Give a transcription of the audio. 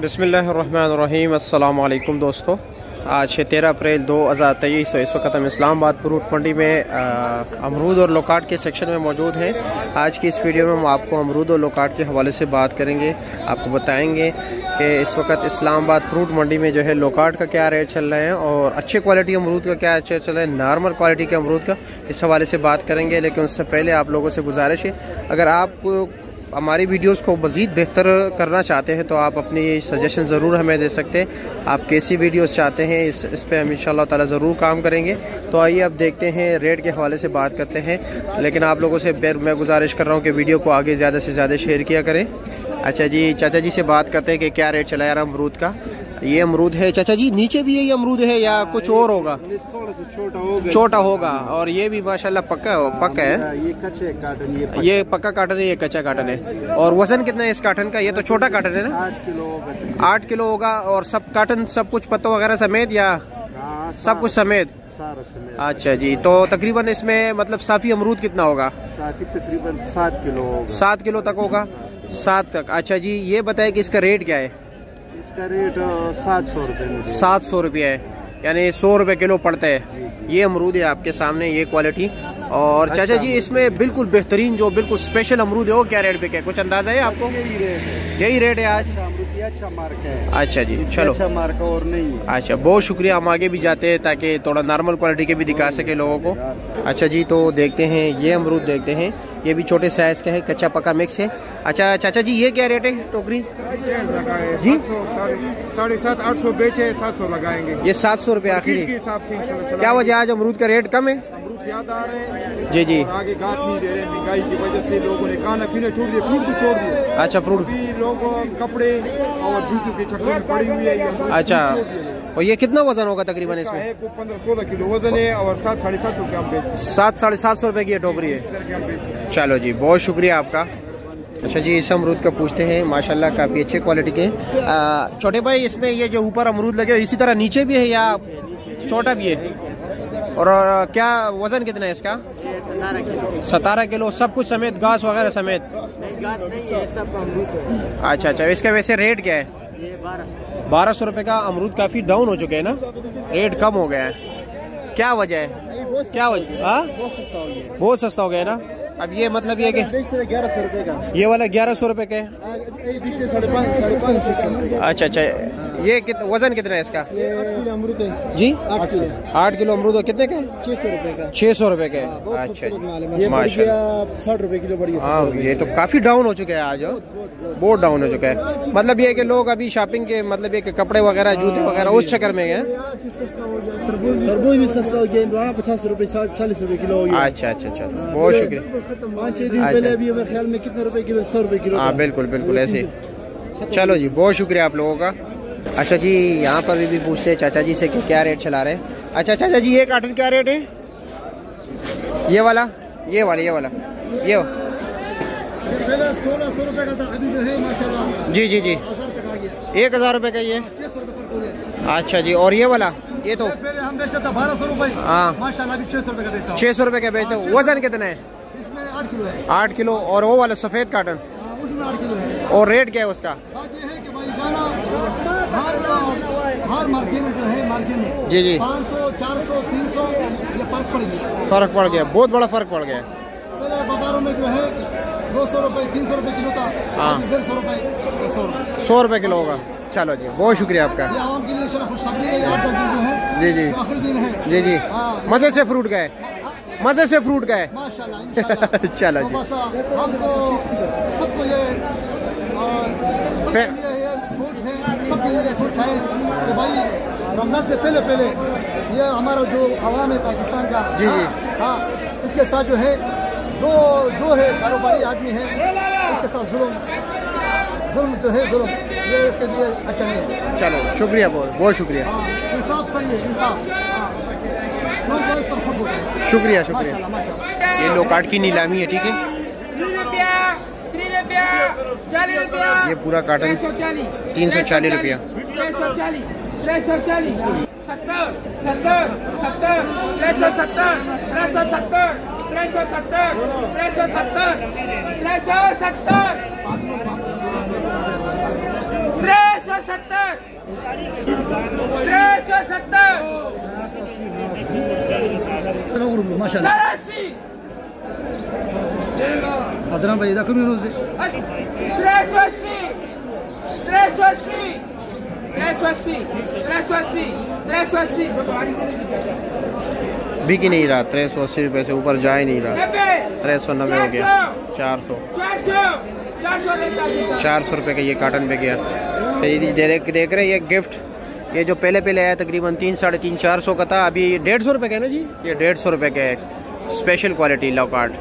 बिस्मिल्लाहिर्रहमानिर्रहीम। अस्सलाम वालेकुम दोस्तों, आज है 13 अप्रैल 2023। इस वक्त हम इस्लामाबाद फ्रूट मंडी में अमरूद और लोकाट के सेक्शन में मौजूद हैं। आज की इस वीडियो में हम आपको अमरूद और लोकाट के हवाले से बात करेंगे। आपको बताएंगे कि इस वक्त इस्लामाबाद फ्रूट मंडी में जो है लोकाट का क्या रेट चल रहा है और अच्छे क्वालिटी अमरूद का क्या रेट चल रहा है, नॉर्मल क्वालिटी के अमरूद का, इस हवाले से बात करेंगे। लेकिन उससे पहले आप लोगों से गुजारिश है, अगर आप हमारी वीडियोस को मज़ीद बेहतर करना चाहते हैं तो आप अपनी सजेशन ज़रूर हमें दे सकते हैं। आप कैसी वीडियोस चाहते हैं, इस पे हम इंशाल्लाह ताला ज़रूर काम करेंगे। तो आइए अब देखते हैं, रेट के हवाले से बात करते हैं। लेकिन आप लोगों से मैं गुजारिश कर रहा हूँ कि वीडियो को आगे ज़्यादा से ज़्यादा शेयर किया करें। अच्छा जी, चाचा जी से बात करते हैं कि क्या रेट चला यार अमरूद का। ये अमरूद है चाचा जी, नीचे भी यही अमरूद है या कुछ और होगा? थोड़ा सा छोटा होगा। और ये भी माशाल्लाह पक्का है। ये कच्चे काटन, ये पक्का काटन है, ये कच्चा काटन है। और वजन कितना है इस काटन का? ये तो छोटा काटन है ना, 8 किलो होगा। 8 किलो होगा। और सब काटन सब कुछ पत्तों वगैरह समेत या सब कुछ समेत? अच्छा जी, तो तकरीबन इसमें मतलब साफी अमरूद कितना होगा? साफी तकरीबन 7 किलो होगा। 7 किलो तक होगा, 7 तक। अच्छा जी, ये बताए कि इसका रेट क्या है? इसका रेट 700 रुपये। 700 रुपये है, यानी 100 रुपये किलो पड़ता है। ये अमरूद है आपके सामने, ये क्वालिटी। और अच्छा, चाचा जी इसमें बिल्कुल बेहतरीन जो बिल्कुल स्पेशल अमरूद है वो क्या रेट पे क्या, कुछ अंदाजा है आपको? यही रेट है आज? अच्छा मार्क है। अच्छा जी, चलो अच्छा मार्क और नहीं है। अच्छा, बहुत शुक्रिया। हम आगे भी जाते हैं ताकि थोड़ा नॉर्मल क्वालिटी के भी दिखा सके लोगों को। अच्छा जी, तो देखते हैं ये अमरूद, देखते हैं। ये भी छोटे साइज का है, कच्चा पक्का मिक्स है। अच्छा चाचा जी, ये क्या रेट है टोकरी जी? 750-800 बेचे, 700 लगाएंगे। ये 700 रुपये आखिरी। क्या वजह आज अमरूद का रेट कम है? अमरूद ज्यादा आ रहे हैं जी जी। आगे गाहक नहीं दे रहे, महंगाई की वजह से लोगों ने खाना पीना छोड़ दिया, फ्रूट को छोड़ दिया। अच्छा, फ्रूट भी लोगों कपड़े और जूतों के चक्कर में पड़ी हुई है। अच्छा, और ये कितना वजन होगा तकरीबन इसमें? 15-16 किलो वजन है और 700-750 रुपये हम बेचते हैं। 700-750 रुपये की ये टोकरी है। चलो जी, बहुत शुक्रिया आपका। अच्छा जी, इस अमरूद का पूछते हैं, माशाल्लाह काफ़ी अच्छे क्वालिटी के। छोटे भाई, इसमें ये जो ऊपर अमरूद लगे इसी तरह नीचे भी है या छोटा भी है? और क्या वजन कितना है इसका? 17 किलो, सब कुछ समेत, घास वगैरह समेत? अच्छा अच्छा, इसका वैसे रेट क्या है? 1200 रुपये का। अमरूद काफ़ी डाउन हो चुके हैं ना, रेट कम हो गया है। क्या वजह है, क्या वजह? हाँ, बहुत सस्ता हो गया ना। अब ये मतलब ये कि 1100 रुपये का, ये वाला 1100 रुपये का है। अच्छा अच्छा, ये वजन कितना है इसका? 8 किलो अमरूद है जी, 8 किलो। 8 किलो अमरूद कितने का? 600 रुपये का। 600 रुपये का है। अच्छा जी, माशाल्लाह। 60 रुपये किलो बढ़िया। हाँ, ये तो काफ़ी डाउन हो चुका है आज, बहुत डाउन हो चुका है। मतलब ये कि लोग अभी शॉपिंग के मतलब ये कि कपड़े वगैरह, जूते वगैरह उस चक्कर में गए। तरबूज भी सस्ता हो गया, 50 रुपये 40 रुपये किलो हो गया। अच्छा अच्छा अच्छा, बहुत शुक्रिया। 5-6 दिन पहले अभी मेरे ख्याल में कितने रुपए किलो? 100 रुपये किलो। हाँ बिल्कुल बिल्कुल ऐसे। चलो जी, बहुत शुक्रिया आप लोगों का। अच्छा जी, यहाँ पर भी पूछते हैं चाचा जी से कि क्या रेट चला रहे हैं। अच्छा चाचा जी, ये कार्टन क्या रेट है? ये वाला, ये वाला, ये वाला, ये 1600 रुपये का था, अभी जो है माशाल्लाह जी जी जी 1000 रुपये का ये। 600 रुपये पर। अच्छा जी, और ये वाला, ये तो पहले हम बेचते था 1200 रुपये। हाँ माशाल्लाह अभी 600 रुपये का बेचता हूँ। 600 रुपये का बेचते हो। वजन कितना है इसमें? 8 किलो है। 8 किलो। और वो वाला सफ़ेद काटन, उसमें 8 किलो है। और रेट क्या है उसका? बात ये है कि भाई जाना हर मार्केट में जो है, मार्केट में जी जी 500, 400, 300 ये फर्क पड़ गया। फर्क पड़ गया, बहुत बड़ा फर्क पड़ गया। पहले बाजारों में जो है 200 रुपये 300 रुपये किलो था, 150 रुपये 100 रुपये किलो होगा। चलो जी, बहुत शुक्रिया आपका। ये आवाम के लिए खुशखबरी है। 8-10 दिन जो है जी जी, आखिरी दिन है। जी जी, मज़े से फ्रूट का है, मज़े से फ्रूट का है माशाल्लाह इंशाल्लाह। चलो जी, बस हमको सबको ये सबके लिए ये सोच है, सबके लिए ये सोच है कि भाई रमज़ान से पहले पहले ये हमारा जो अवाम है पाकिस्तान का, जी जी, हाँ, इसके साथ जो है जो है कारोबारी आदमी है, इसके साथ जुल्म जो है, जुल्म ये इसके लिए अच्छा नहीं है। चलो शुक्रिया, बहुत शुक्रिया। इंसाफ सही है, इंसाफ। लोग इस पर खुश होते हैं। शुक्रिया शुक्रिया। माशाल्लाह माशाल्लाह। ये लोकाट की नीलामी है, ठीक है। ये पूरा कार्टन 340 रुपया। 340, 340, 70, 70, 70, 370, 370, 370, 370, 370, 370, माशाल्लाह अदना भाई देखो मीनूस दे 380 380 380 380 380 बिक ही नहीं रहा, 380 रुपये से ऊपर जा ही नहीं रहा। 390 हो गया, 400 400 रुपये का ये काटन पे गया। देख रहे हैं ये गिफ्ट, ये जो पहले आया तकरीबन 300, 350, 400 का था, अभी 150 रुपये का है ना जी, ये 150 रुपये का है, स्पेशल क्वालिटी लॉकार्ड।